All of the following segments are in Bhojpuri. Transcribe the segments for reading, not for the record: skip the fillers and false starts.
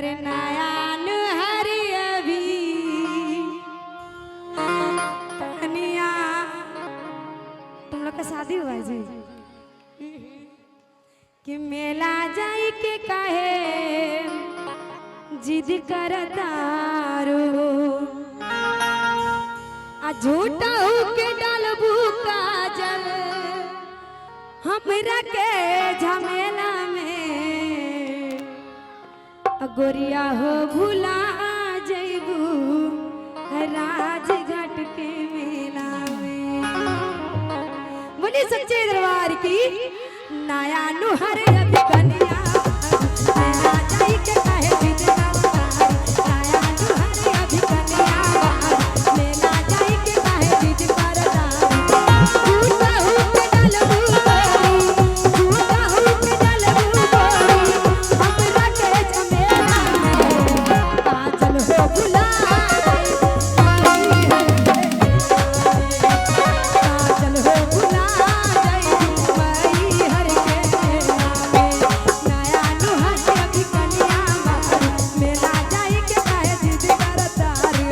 अरे नयान हरी अभी कन्या। तुम लोग का शादी हुआ है जी कि मेला जाई के काहे जिद करतारो आ झूठा के डालबू काजल हमरा के झमेला में गोरिया हो भूला जैबू राजघाट के मेला में। बोली सच्चे दरबार की नया नुहर अभी कन्या मेला जाई के काहे जिद करतारो नया नुहर अभी कन्या मेला जाई के काहे जिद करतारो झूठा हो के डालबू झूठा हो के डालबू हमरा के झमेला में काजल हो भुला काजल हो भुला हर के नया नुहर अभी कन्या मेला जाई के काहे जिद करतारो।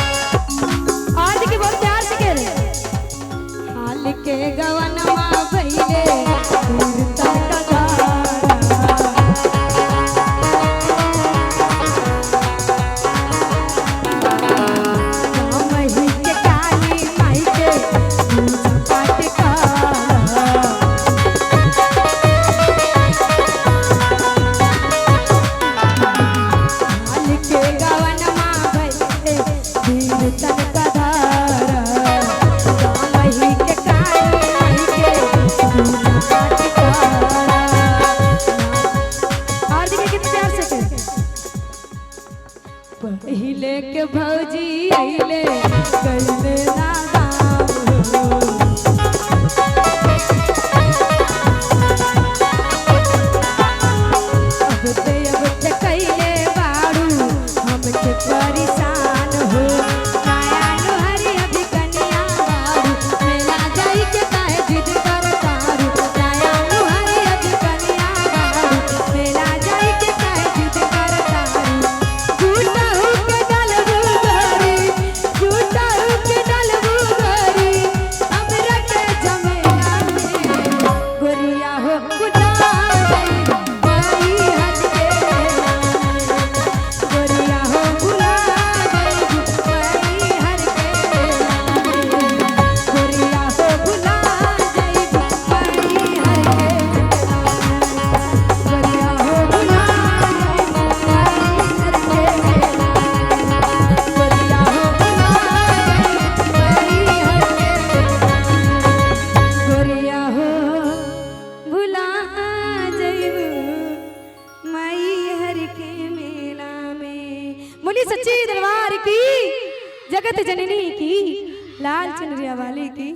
और देखिए बहुत प्यार से कह रहे हाल के गवनमा भइले दूर तक मही के काली माई के पाट का हाल के गवनमा भइले दूर तक पहिले के भौजी अइले कइले ना दाम अब ते कइले बाड़ू हमके परेशान हो नया नुहरी अभी कन्या बाड़ू मेला जाई के काहे जिद करतारू नया नुहरी अभी कन्या बाड़ू मेला जाई के काहे जिद करतारू झूठा हो के डालबू झूठा हो के डालबू हमरा के झमेला में गोरिया हो बुला गई हट के गोरिया हो बुला गई हर के गोरिया हो बुला गई हर के गोरिया हो बुला गोरिया हो भुला जइबू माई हर के मेला में। बोली सच्ची दरबार की जगत जननी की लाल चुनरिया वाली की।